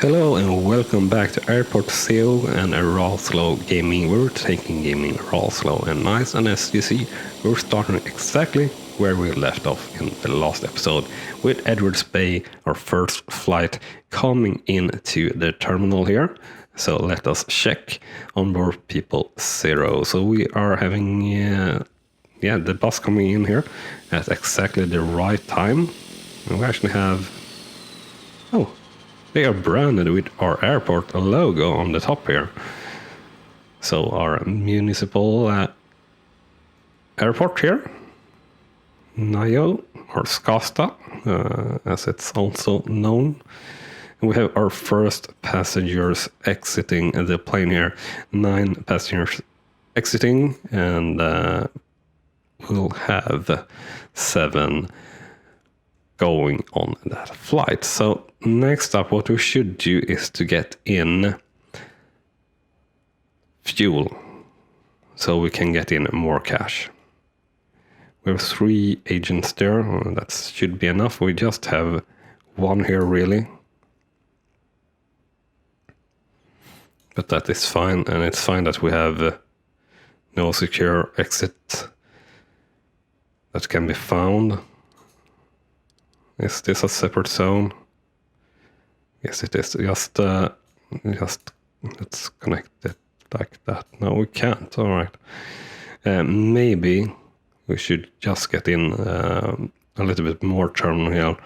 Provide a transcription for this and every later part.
Hello and welcome back to Airport ACEO and RawSlowGaming. We're taking gaming raw, slow and nice, and as you see, we're starting exactly where we left off in the last episode, with Edwards Bay, our first flight, coming into the terminal here. So let us check on board people 0. So we are having the bus coming in here at exactly the right time. And we actually have... Oh, they are branded with our airport logo on the top here. So our municipal airport here, Nayo, or Skasta, as it's also known. And we have our first passengers exiting the plane here. 9 passengers exiting, and we'll have 7 going on that flight. So next up, what we should do is to get in fuel so we can get in more cash. We have 3 agents there. That should be enough. We just have 1 here really, but that is fine, and it's fine that we have no secure exit that can be found. Is this a separate zone? Yes, it is. Just let's connect it like that. No, we can't. All right. Maybe we should just get in a little bit more terminal here,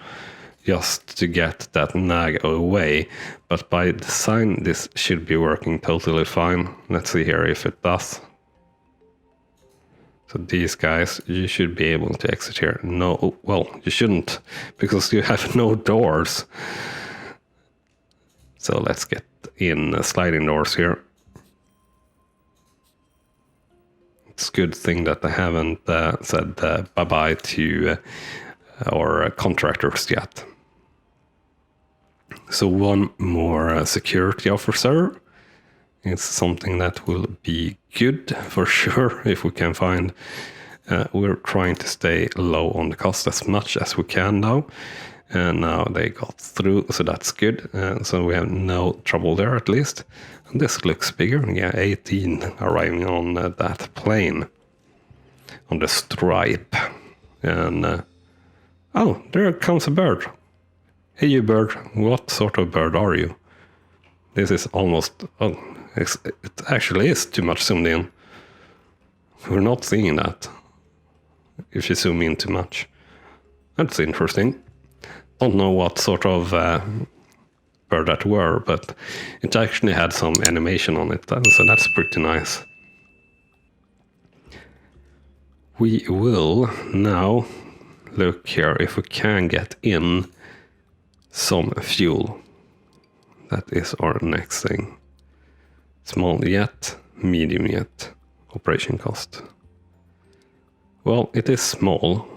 just to get that nag away. But by design, this should be working totally fine. Let's see here if it does. So these guys, you should be able to exit here. No, well, you shouldn't, because you have no doors. So let's get in sliding doors here. It's a good thing that I haven't said bye-bye to our contractors yet. So 1 more security officer. It's something that will be good for sure if we can find. We're trying to stay low on the cost as much as we can now. And now they got through, so that's good. So we have no trouble there at least. And this looks bigger. Yeah, 18 arriving on that plane. On the stripe. And oh, there comes a bird. Hey you bird, what sort of bird are you? This is almost... Oh, it actually is too much zoomed in. We're not seeing that if you zoom in too much. That's interesting. Don't know what sort of bird that were, but it actually had some animation on it, so that's pretty nice. We will now look here if we can get in some fuel. That is our next thing. Small yet, medium yet, operation cost. Well, it is small.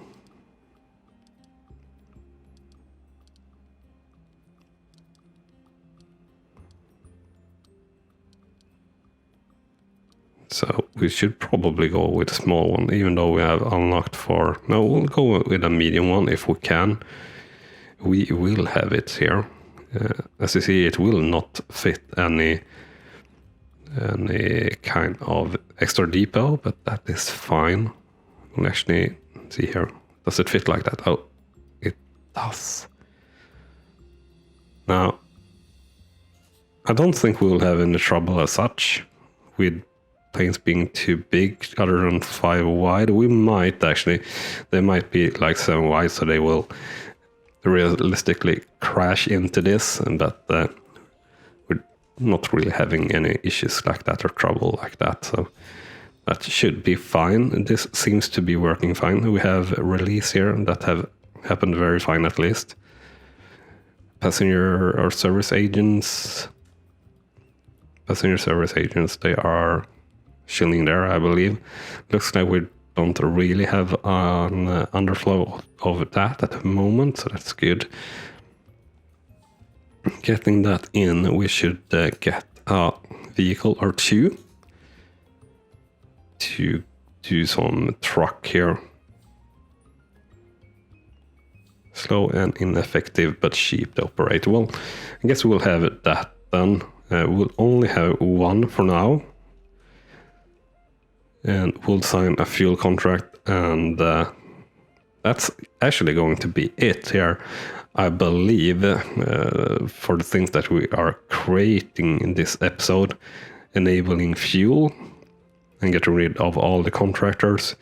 So we should probably go with a small one, even though we have unlocked for... No, we'll go with a medium one if we can. We will have it here. As you see, it will not fit any kind of extra depot, but that is fine. We'll actually see here. Does it fit like that? Oh, it does. Now, I don't think we'll have any trouble as such with planes being too big, other than 5 wide. We might actually, they might be like 7 wide, so they will realistically crash into this, and that we're not really having any issues like that or trouble like that, so that should be fine. This seems to be working fine. We have a release here that have happened very fine at least. Passenger or service agents. Passenger service agents, they are chilling there, I believe. Looks like we don't really have an underflow of that at the moment, so that's good. Getting that in, we should get a vehicle or 2 to do some truck here. Slow and ineffective, but cheap to operate. Well, I guess we'll have that then. We'll only have one for now. And we'll sign a fuel contract, and that's actually going to be it here, I believe, for the things that we are creating in this episode. Enabling fuel and getting rid of all the contractors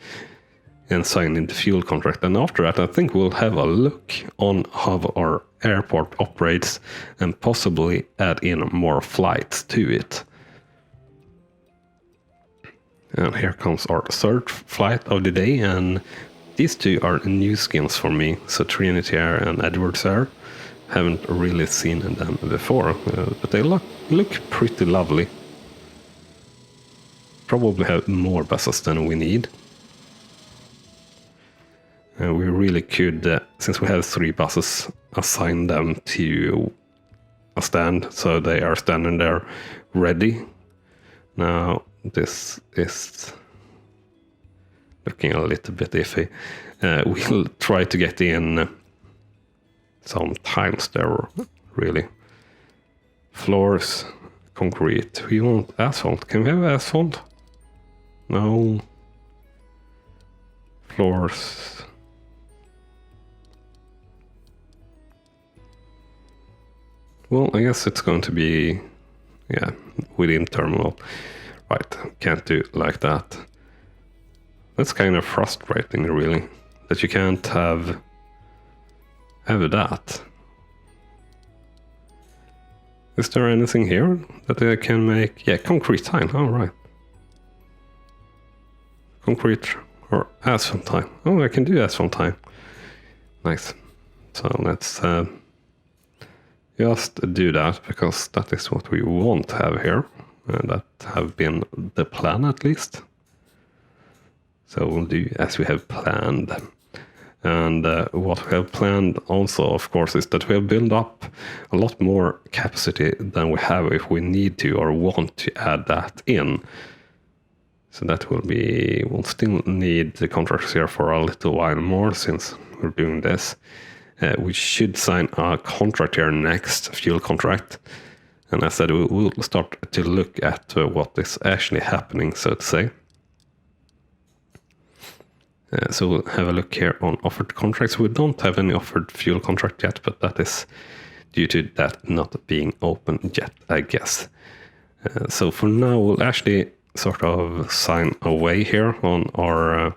and signing the fuel contract. And after that, I think we'll have a look on how our airport operates and possibly add in more flights to it. And here comes our third flight of the day, and these two are new skins for me. So Trinity Air and Edwards Air. Haven't really seen them before, but they look pretty lovely. Probably have more buses than we need. And we really could, since we have 3 buses, assign them to a stand, so they are standing there ready. Now this is looking a little bit iffy. We'll try to get in some tiles there, really. Floors, concrete. We want asphalt. Can we have asphalt? No. Floors. Well, I guess it's going to be, yeah, within terminal. Right, can't do like that. That's kind of frustrating, really, that you can't have that. Is there anything here that I can make? Yeah, concrete tile, all right. Concrete or asphalt tile. Oh, I can do asphalt tile. Nice. So let's just do that, because that is what we want to have here. That have been the plan, at least. So we'll do as we have planned. And what we have planned also, of course, is that we have built up a lot more capacity than we have if we need to or want to add that in. So that will be, we'll still need the contractors here for a little while more since we're doing this. We should sign a contract here next, fuel contract. And as I said, we'll start to look at what is actually happening, so to say. So we'll have a look here on offered contracts. We don't have any offered fuel contract yet, but that is due to that not being open yet, I guess. So for now, we'll actually sort of sign away here on our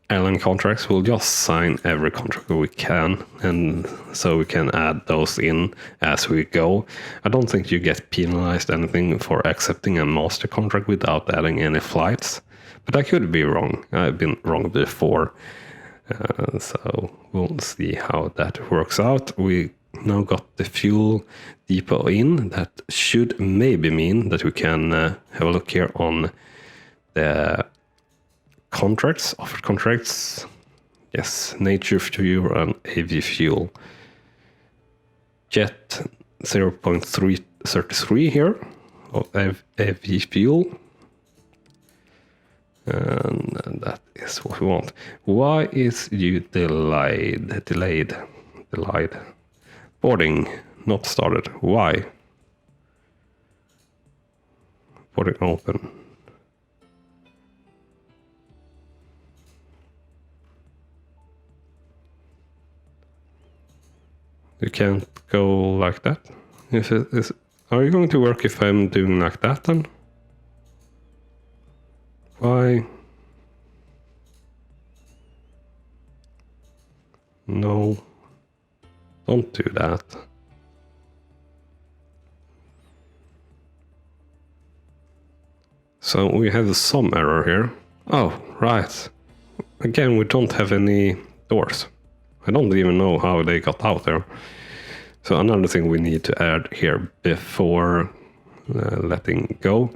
airline contracts. We'll just sign every contract we can, and so we can add those in as we go. I don't think you get penalized anything for accepting a master contract without adding any flights, but I could be wrong. I've been wrong before, so we'll see how that works out. We now got the fuel depot in. That should maybe mean that we can have a look here on the contracts, offered contracts. Yes, nature fuel and AV fuel. Jet 0.333 here of AV fuel. And that is what we want. Why is you delayed? Boarding not started. Why? Boarding open. You can't go like that. Are you going to work if I'm doing like that then? Why? No. Don't do that. So we have some error here. Oh, right. Again, we don't have any doors. I don't even know how they got out there. So another thing we need to add here before letting go,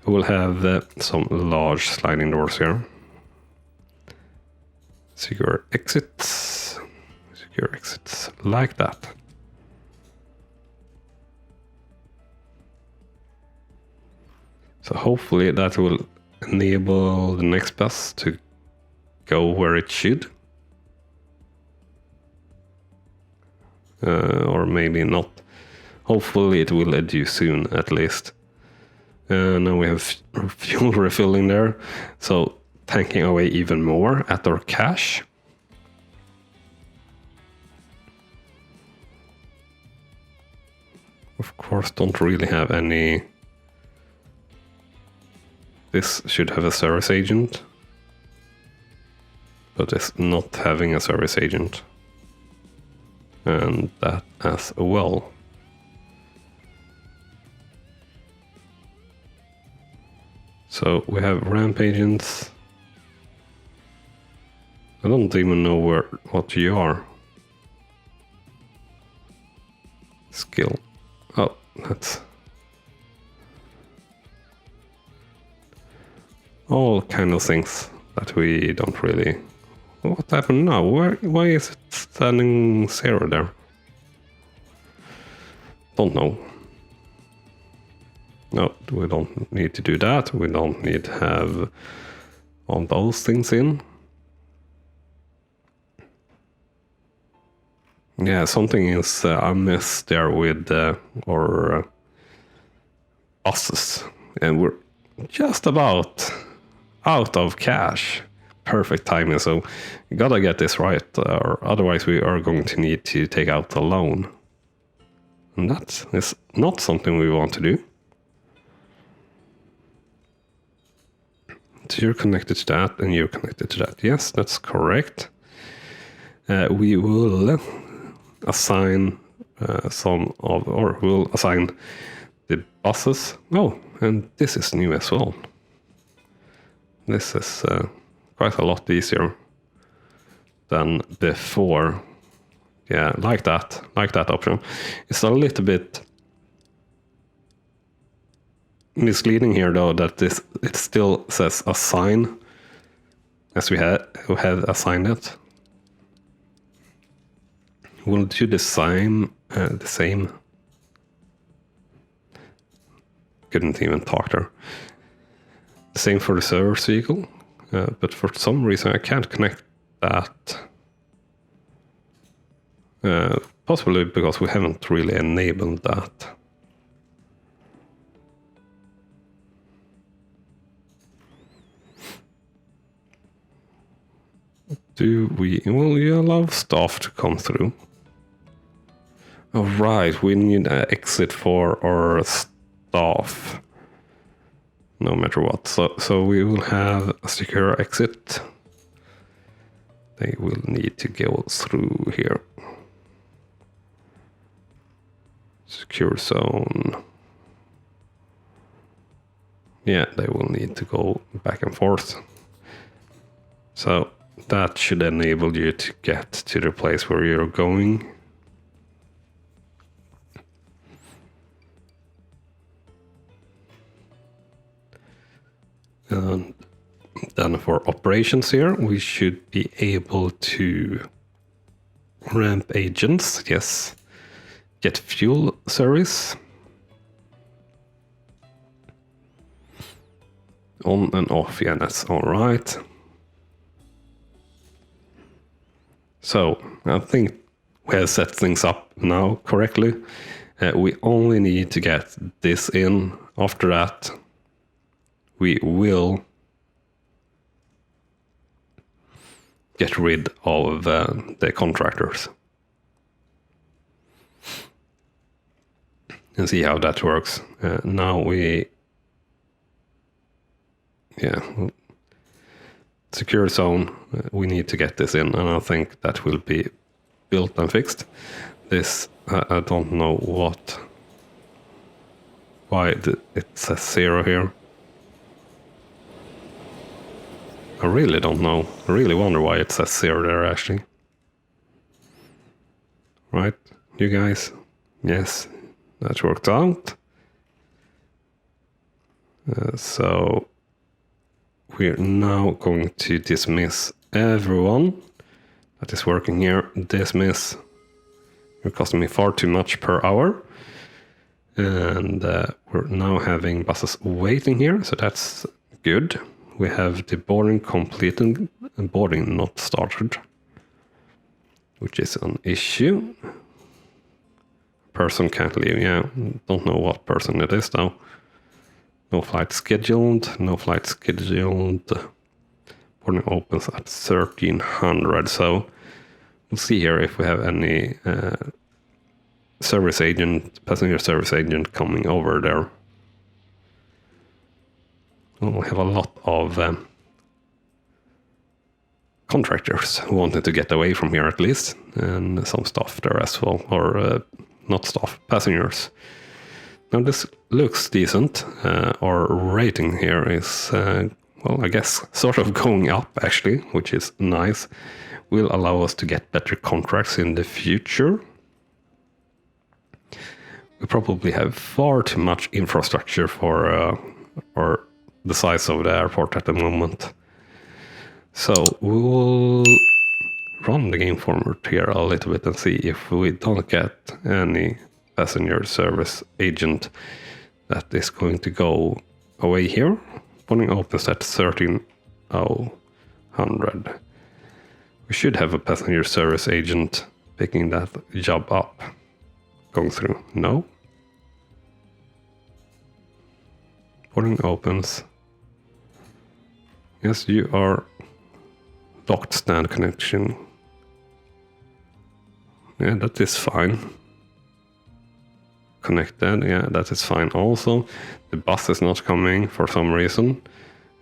we'll have some large sliding doors here. Secure exits like that. So hopefully that will enable the next bus to go where it should. or maybe not. Hopefully it will do soon at least. Now we have fuel refilling there, so tanking away even more at our cash. Of course, don't really have any. This should have a service agent, but it's not having a service agent. And that as well. So we have ramp agents. I don't even know what you are. Skill. Oh, that's all kind of things that we don't really. What happened now? Why is it standing 0 there? Don't know. No, we don't need to do that. We don't need to have all those things in. Yeah, something is amiss there with our buses. And we're just about out of cash. Perfect timing, so you gotta get this right, or otherwise we are going to need to take out the loan. And that is not something we want to do. So you're connected to that, and you're connected to that. Yes, that's correct. We will assign we'll assign the buses. Oh, and this is new as well. This is quite a lot easier than before. Yeah, like that option. It's a little bit misleading here though, that it still says assign as we had assigned it. We'll do the same. Couldn't even talk there. The same for the service vehicle, but for some reason I can't connect that. Possibly because we haven't really enabled that. Will you allow staff to come through? Oh right, we need an exit for our staff. No matter what. So we will have a secure exit. They will need to go through here. Secure zone. Yeah, they will need to go back and forth. So that should enable you to get to the place where you're going. And then for operations here, we should be able to ramp agents, yes. Get fuel service. On and off, yeah, that's all right. So I think we have set things up now correctly. We only need to get this in. After that, we will get rid of the contractors. And see how that works. Now secure zone, we need to get this in, and I think that will be built and fixed. This, I don't know why it says 0 here. I really don't know. I really wonder why it says 0 there actually. Right, you guys? Yes, that worked out. So we're now going to dismiss everyone that is working here. Dismiss. You're costing me far too much per hour. And we're now having buses waiting here, so that's good. We have the boarding completed and boarding not started, which is an issue. person can't leave. Yeah, don't know what person it is though. No flight scheduled. No flight scheduled. Boarding opens at 1300. So we'll see here if we have any passenger service agent coming over there. Well, we have a lot of contractors who wanted to get away from here at least, and some staff there as well, or not staff, passengers. Now this looks decent. Our rating here is, well, I guess sort of going up actually, which is nice. Will allow us to get better contracts in the future. We probably have far too much infrastructure for the size of the airport at the moment. So we will run the game forward here a little bit and see if we don't get any passenger service agent that is going to go away here. Boarding opens at 1300. We should have a passenger service agent picking that job up. Going through. No. Boarding opens. Yes, you are locked stand connection. Yeah, that is fine. Connected, yeah, that is fine also. The bus is not coming for some reason.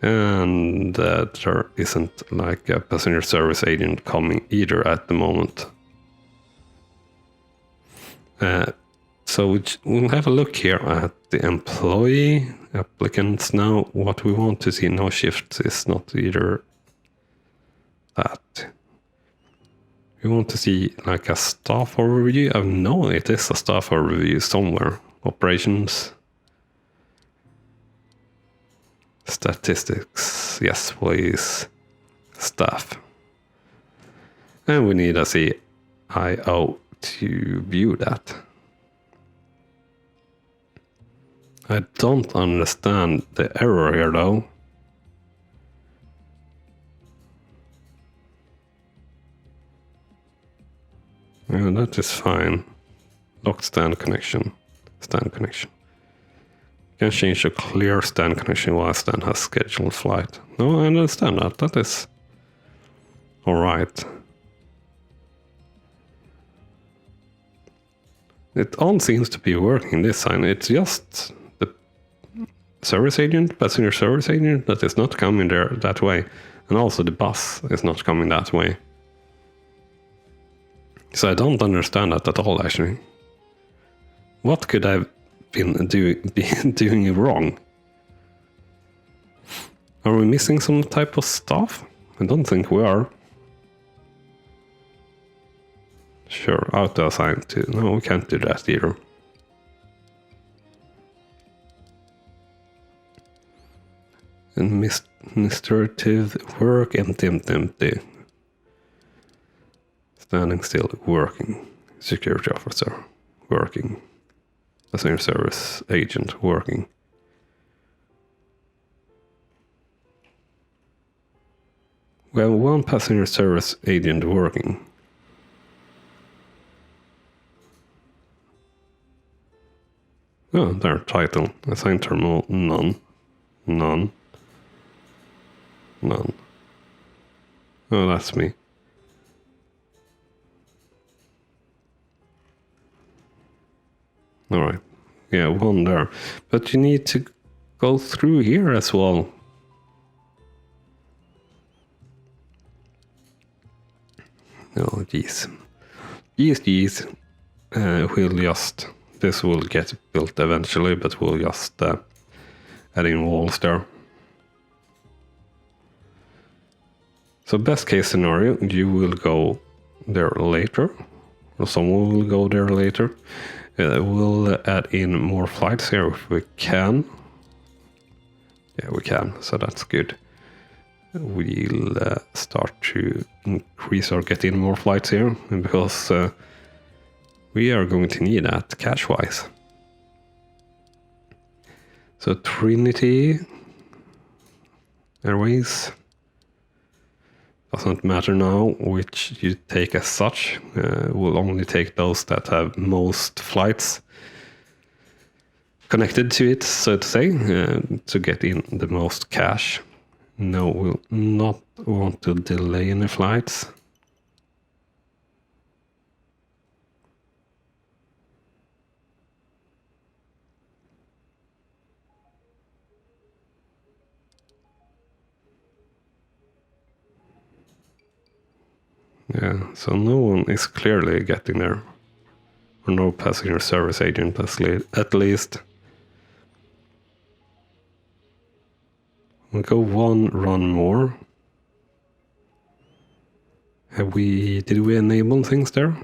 And there isn't like a passenger service agent coming either at the moment. So we'll have a look here at the employee applicants now. What we want to see, no shifts, is not either that. We want to see like a staff overview. I know it is a staff overview somewhere. Operations. Statistics. Yes, please. Staff. And we need a CIO to view that. I don't understand the error here though. Yeah, that is fine. Locked stand connection. Stand connection. Can change to clear stand connection while stand has scheduled flight. No, I understand that. That is alright. It all seems to be working this time. It's just the service agent, passenger service agent, that is not coming there that way. And also the bus is not coming that way. So I don't understand that at all actually. What could I have been doing wrong? Are we missing some type of stuff? I don't think we are. Sure, auto assign to. No, we can't do that either. Administrative work, empty. Standing still, working. Security officer, working. Passenger service agent, working. We have one passenger service agent working. Oh, there, title. Assigned terminal, none. Oh, that's me. Alright. Yeah, one there. But you need to go through here as well. Oh, jeez. Jeez. We'll just... This will get built eventually, but we'll just add in walls there. So best case scenario, you will go there later. Or someone will go there later. We'll add in more flights here if we can. Yeah, we can, so that's good. We'll start to increase or get in more flights here, because we are going to need that cash-wise. So Trinity Airways. Doesn't matter now which you take as such. We'll only take those that have most flights connected to it, so to say, to get in the most cash. No, we'll not want to delay any flights. Yeah, so no one is clearly getting there. Or no passenger service agent at least. We'll go one run more. Did we enable things there?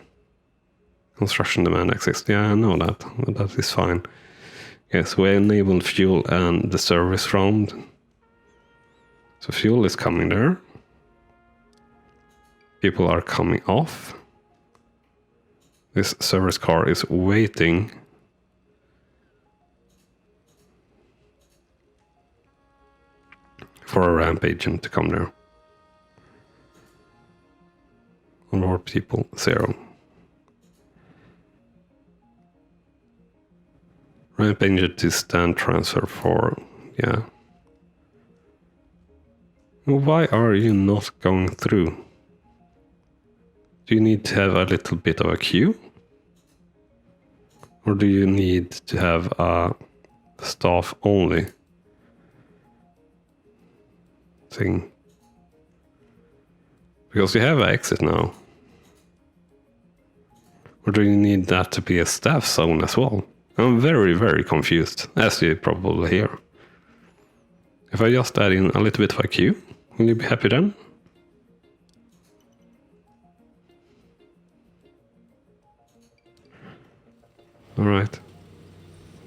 Construction demand exists. Yeah, I know that. That is fine. Yes, we enabled fuel and the service round. So fuel is coming there. People are coming off. This service car is waiting. For a ramp agent to come there. More people, 0. Ramp agent to stand transfer for, yeah. Why are you not going through? Do you need to have a little bit of a queue? Or do you need to have a staff only thing? Because you have an exit now. Or do you need that to be a staff zone as well? I'm very, very confused, as you probably hear. If I just add in a little bit of a queue, will you be happy then? Alright.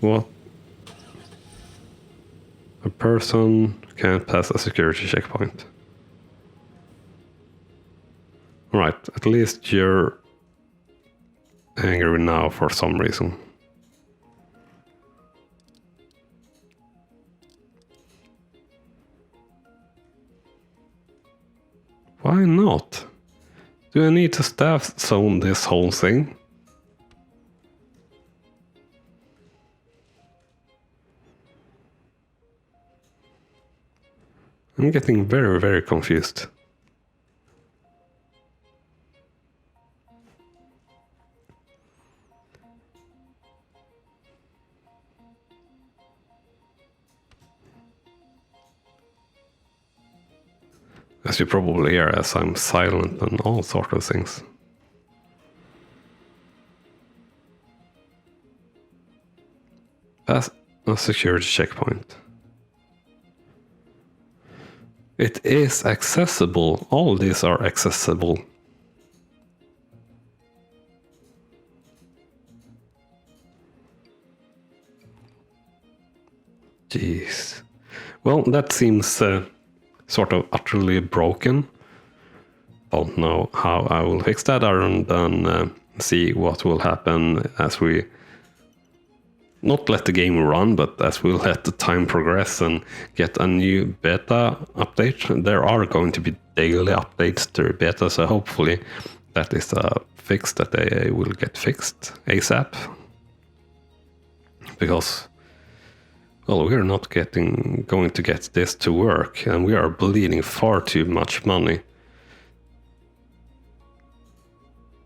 What? A person can't pass a security checkpoint. Alright, at least you're angry now for some reason. Why not? Do I need to staff zone this whole thing? I'm getting very, very confused. As you probably hear, as I'm silent and all sorts of things. Pass a security checkpoint. It is accessible. All these are accessible. Jeez. Well, that seems sort of utterly broken. Don't know how I will fix that other than see what will happen as we not let the game run, but as we let the time progress and get a new beta update. There are going to be daily updates to the beta, so hopefully that is a fix that they will get fixed ASAP. Because, well, we're not going to get this to work, and we are bleeding far too much money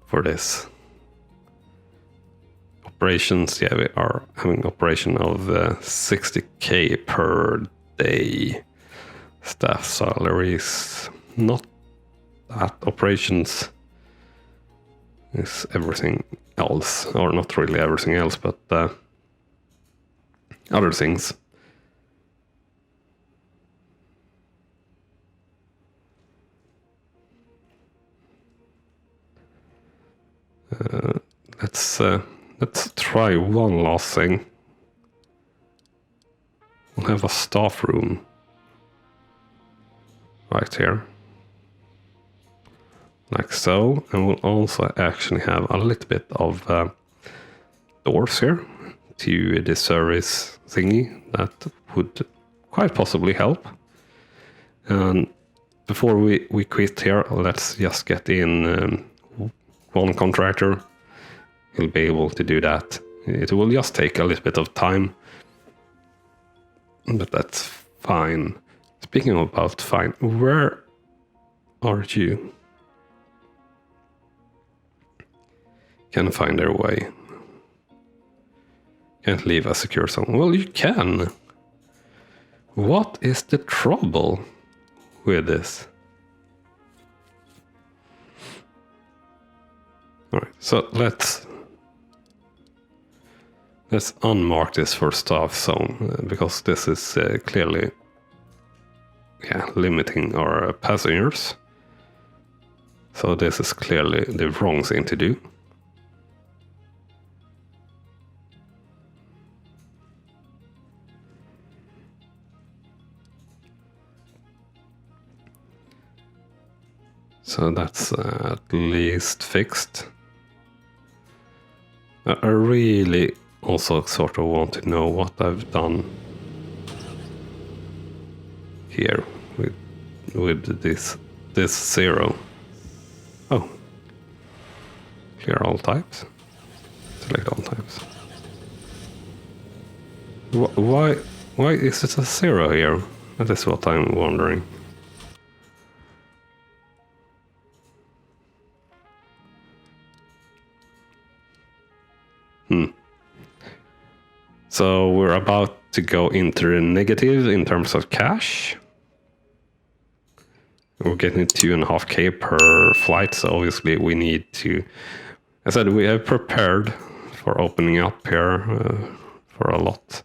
for this. Operations, yeah, we are having operation of 60k per day. Staff salaries, not that. Operations is everything else, or not really everything else, but other things. Let's try one last thing. We'll have a staff room right here, like so, and we'll also actually have a little bit of doors here to the service thingy that would quite possibly help. And before we quit here, let's just get in one contractor. He'll be able to do that. It will just take a little bit of time, but that's fine. Speaking about fine, where are you? Can find their way. Can't leave a secure zone. Well, you can. What is the trouble with this? Alright, so let's unmark this for staff zone, because this is clearly limiting our passengers. So this is clearly the wrong thing to do. So that's at least fixed. I really also sort of want to know what I've done here with this zero. Oh, clear all types. Select all types. Why is it a zero here? That is what I'm wondering. So we're about to go into the negative in terms of cash. We're getting 2.5K per flight, so obviously we need to... I said we have prepared for opening up here for a lot.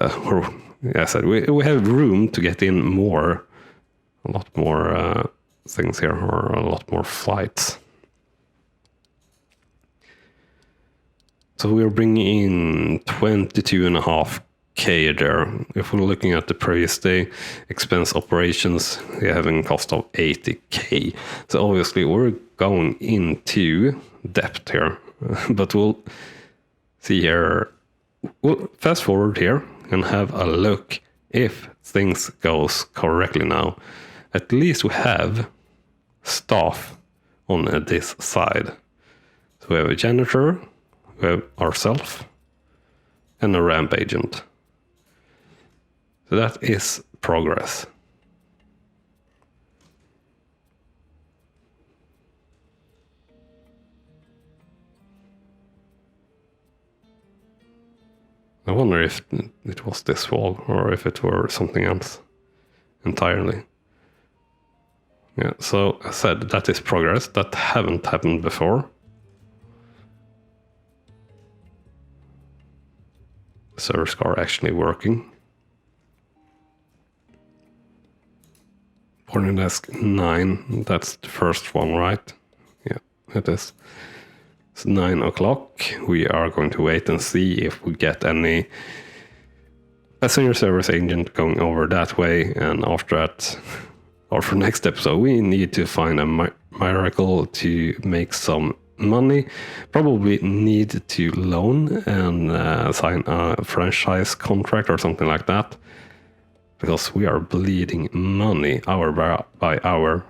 I said we have room to get in a lot more things here, or a lot more flights. So we're bringing in 22.5K there. If we're looking at the previous day, expense operations, they're having a cost of 80K. So obviously we're going into debt here. But we'll see here. We'll fast forward here and have a look if things goes correctly now. At least we have staff on this side. So we have a janitor. We have ourselves and a ramp agent. So that is progress. I wonder if it was this wall or if it were something else entirely. Yeah, so I said that is progress. That haven't happened before. Service car actually working. Boarding desk 9, that's the first one, right? Yeah, it is. It's 9 o'clock. We are going to wait and see if we get any passenger service agent going over that way, and after that, or for next episode, we need to find a miracle to make some money. Probably need to loan and sign a franchise contract or something like that, because we are bleeding money hour by hour.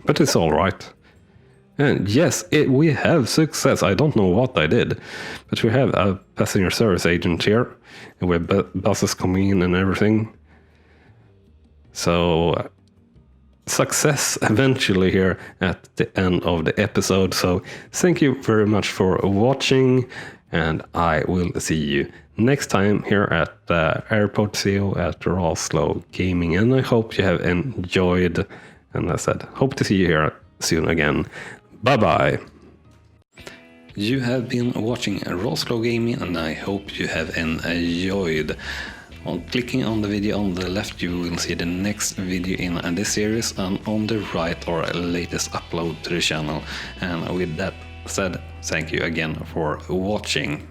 But it's all right. And yes, we have success. I don't know what I did, but we have a passenger service agent here, and we have buses coming in and everything. So success eventually here at the end of the episode. So thank you very much for watching, and I will see you next time here at Airport ACEO at RawSlowGaming, and I hope you have enjoyed, and I said hope to see you here soon again. Bye bye. You have been watching RawSlowGaming, and I hope you have enjoyed. On clicking on the video on the left, you will see the next video in this series, and on the right our latest upload to the channel. And with that said, thank you again for watching.